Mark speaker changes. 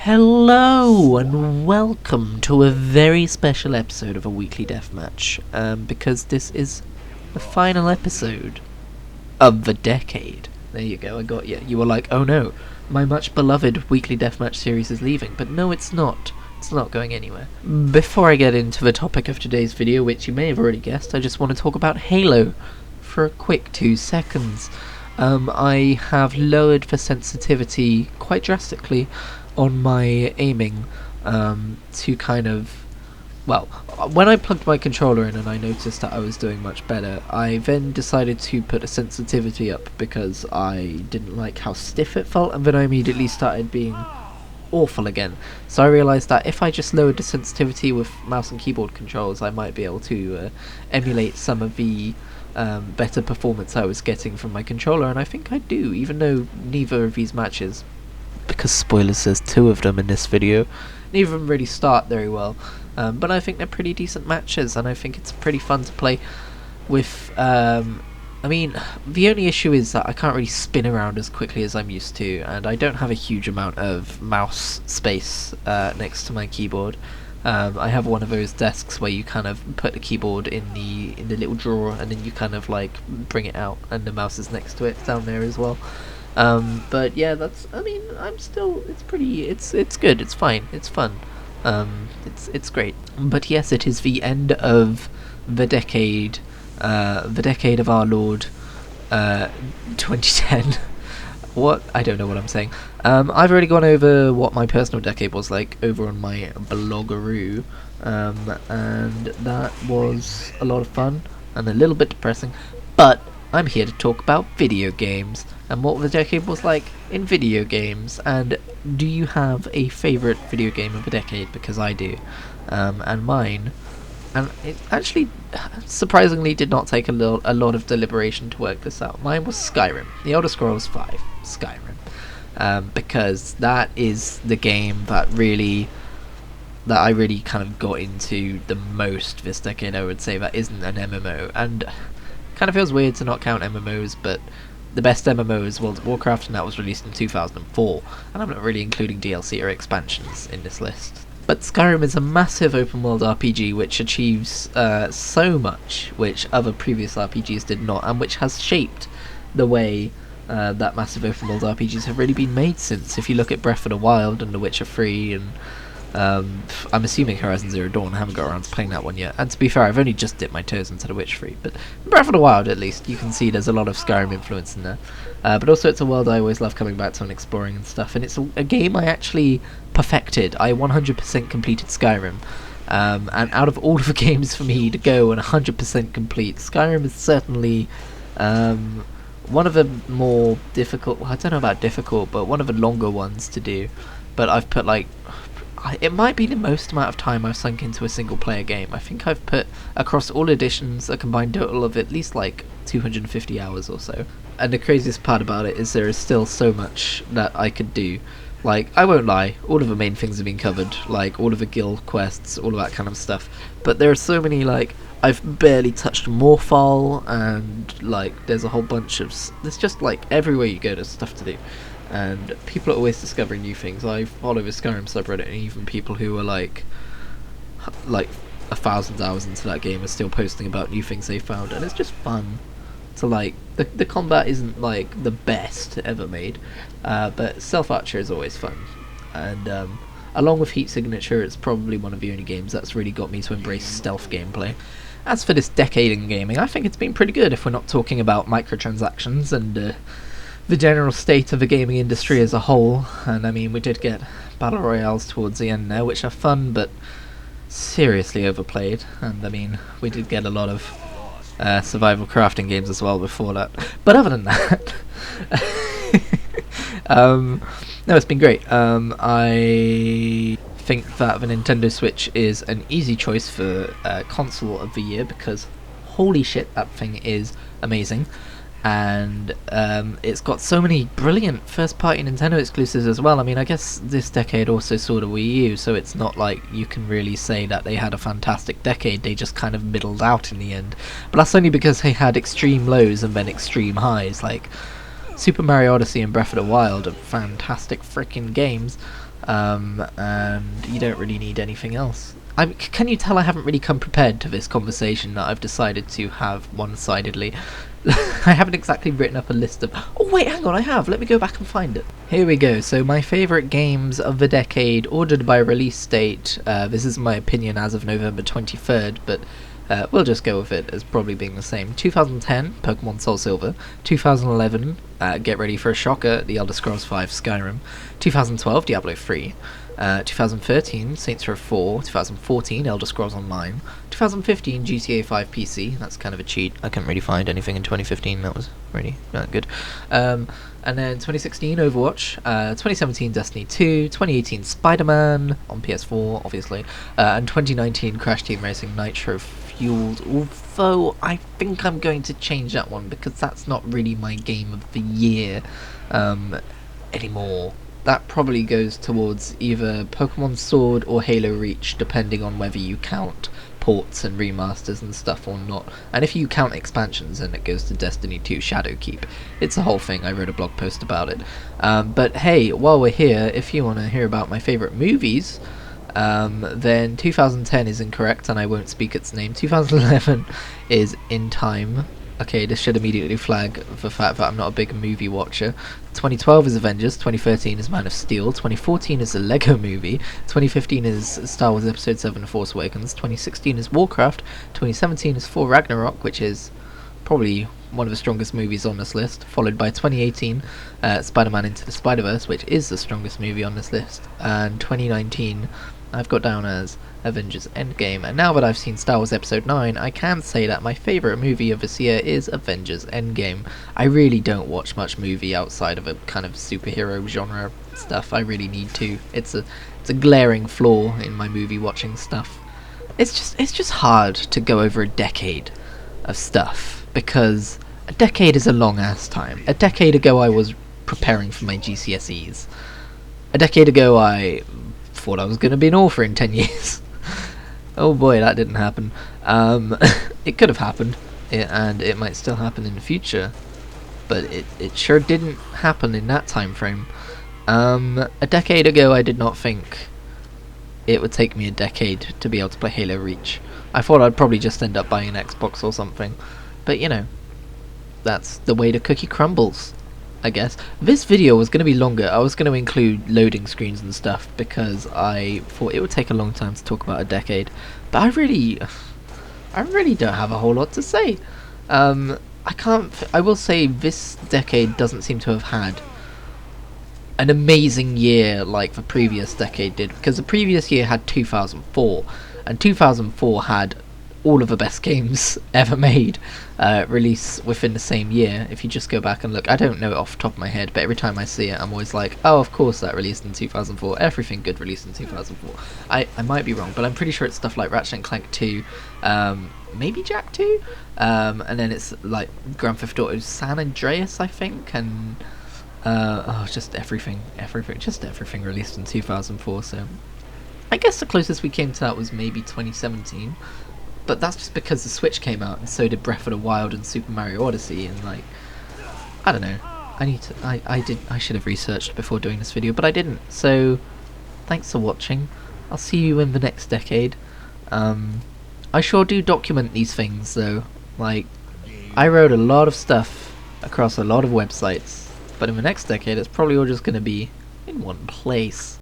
Speaker 1: Hello and welcome to a very special episode of a weekly deathmatch, because this is the final episode of the decade. There you go, I got you. You were like, oh no, my much beloved weekly deathmatch series is leaving, but no, it's not. It's not going anywhere. Before I get into the topic of today's video, which you may have already guessed, I just want to talk about Halo for a quick 2 seconds. I have lowered the sensitivity quite drastically on my aiming to kind of, well, when I plugged my controller in and I noticed that I was doing much better, I then decided to put a sensitivity up because I didn't like how stiff it felt, and then I immediately started being awful again. So I realised that if I just lowered the sensitivity with mouse and keyboard controls, I might be able to emulate some of the better performance I was getting from my controller, and I think I do, even though neither of these matches, because spoilers, there's 2 of them in this video, neither of them really start very well, but I think they're pretty decent matches, and I think it's pretty fun to play with. I mean, the only issue is that I can't really spin around as quickly as I'm used to, and I don't have a huge amount of mouse space next to my keyboard. I have one of those desks where you kind of put the keyboard in the little drawer, and then you kind of like bring it out, and the mouse is next to it down there as well. But yeah, that's, I mean, I'm still, it's pretty, it's good, it's fine, it's fun, it's great. But yes, it is the end of the decade of our Lord, 2010. What? I don't know what I'm saying. I've already gone over what my personal decade was like over on my bloggeroo, and that was a lot of fun and a little bit depressing, but I'm here to talk about video games and what the decade was like in video games. And do you have a favourite video game of the decade? Because I do, and mine, and it actually surprisingly did not take a lot of deliberation to work this out. Mine was Skyrim, The Elder Scrolls V, Skyrim, because that is the game that I really kind of got into the most this decade. I would say that isn't an MMO, and kind of feels weird to not count MMOs, but the best MMO is World of Warcraft, and that was released in 2004, and I'm not really including DLC or expansions in this list. But Skyrim is a massive open world RPG which achieves so much which other previous RPGs did not, and which has shaped the way that massive open world RPGs have really been made since. If you look at Breath of the Wild and The Witcher 3 and I'm assuming Horizon Zero Dawn, I haven't got around to playing that one yet, and to be fair, I've only just dipped my toes into The Witcher 3, but Breath of the Wild, at least, you can see there's a lot of Skyrim influence in there. But also it's a world I always love coming back to and exploring and stuff, and it's a game I actually perfected. I 100% completed Skyrim, and out of all of the games for me to go and 100% complete, Skyrim is certainly one of the more difficult, well, I don't know about difficult, but one of the longer ones to do. But I've put like, it might be the most amount of time I've sunk into a single player game. I think I've put, across all editions, a combined total of at least like 250 hours or so. And the craziest part about it is there is still so much that I could do. Like, I won't lie, all of the main things have been covered, like all of the guild quests, all of that kind of stuff. But there are so many, like, I've barely touched Morphal, and like there's a whole bunch of, there's just like everywhere you go there's stuff to do. And people are always discovering new things. I follow the Skyrim subreddit, and even people who are like 1,000 hours into that game are still posting about new things they found, and it's just fun to like, the combat isn't like the best ever made, but Stealth Archer is always fun, and along with Heat Signature, it's probably one of the only games that's really got me to embrace stealth gameplay. As for this decade in gaming, I think it's been pretty good if we're not talking about microtransactions and the general state of the gaming industry as a whole. And I mean, we did get battle royales towards the end there, which are fun but seriously overplayed, and I mean, we did get a lot of survival crafting games as well before that, but other than that, no, it's been great. I think that the Nintendo Switch is an easy choice for console of the year, because holy shit, that thing is amazing. And it's got so many brilliant first-party Nintendo exclusives as well. I mean, I guess this decade also saw the Wii U, so it's not like you can really say that they had a fantastic decade. They just kind of middled out in the end. But that's only because they had extreme lows and then extreme highs. Like, Super Mario Odyssey and Breath of the Wild are fantastic freaking games, and you don't really need anything else. Can you tell I haven't really come prepared to this conversation that I've decided to have one-sidedly? I haven't exactly written up a list of... Oh wait, hang on, I have. Let me go back and find it. Here we go. So my favourite games of the decade, ordered by release date. This is my opinion as of November 23rd, but we'll just go with it as probably being the same. 2010, Pokemon Soul Silver. 2011, get ready for a shocker, The Elder Scrolls V Skyrim. 2012, Diablo 3. 2013, Saints Row 4. 2014, Elder Scrolls Online. 2015, GTA 5 PC. That's kind of a cheat. I couldn't really find anything in 2015 that was really good. And then 2016, Overwatch. 2017, Destiny 2. 2018, Spider-Man on PS4, obviously. And 2019, Crash Team Racing Nitro Fueled. Although I think I'm going to change that one because that's not really my game of the year anymore. That probably goes towards either Pokemon Sword or Halo Reach, depending on whether you count ports and remasters and stuff or not. And if you count expansions, then it goes to Destiny 2 Shadowkeep. It's a whole thing. I wrote a blog post about it. But hey, while we're here, if you want to hear about my favourite movies, then 2010 is incorrect and I won't speak its name. 2011 is In Time. Okay, this should immediately flag the fact that I'm not a big movie watcher. 2012 is Avengers, 2013 is Man of Steel, 2014 is a Lego Movie, 2015 is Star Wars Episode 7 Force Awakens, 2016 is Warcraft, 2017 is Thor Ragnarok, which is probably one of the strongest movies on this list, followed by 2018 Spider-Man Into the Spider-Verse, which is the strongest movie on this list, and 2019 I've got down as Avengers Endgame. And now that I've seen Star Wars Episode 9, I can say that my favourite movie of this year is Avengers Endgame. I really don't watch much movie outside of a kind of superhero genre stuff. I really need to. It's a glaring flaw in my movie watching stuff. It's just hard to go over a decade of stuff, because a decade is a long ass time. A decade ago I was preparing for my GCSEs. A decade ago I thought I was going to be an author in 10 years. Oh boy, that didn't happen. It could have happened, and it might still happen in the future, but it sure didn't happen in that time frame. A decade ago I did not think it would take me a decade to be able to play Halo Reach. I thought I'd probably just end up buying an Xbox or something, but you know, that's the way the cookie crumbles, I guess. This video was going to be longer. I was going to include loading screens and stuff because I thought it would take a long time to talk about a decade, but I really don't have a whole lot to say. I will say this decade doesn't seem to have had an amazing year like the previous decade did, because the previous year had 2004, and 2004 had all of the best games ever made release within the same year. If you just go back and look, I don't know it off the top of my head, but every time I see it I'm always like, oh, of course that released in 2004, everything good released in 2004. I might be wrong, but I'm pretty sure it's stuff like Ratchet and Clank 2, maybe Jak 2, and then it's like Grand Theft Auto San Andreas, I think, and just everything released in 2004, so I guess the closest we came to that was maybe 2017, but that's just because the Switch came out, and so did Breath of the Wild and Super Mario Odyssey, and like, I don't know, I should have researched before doing this video, but I didn't, so thanks for watching. I'll see you in the next decade. I sure do document these things though, like, I wrote a lot of stuff across a lot of websites, but in the next decade it's probably all just going to be in one place.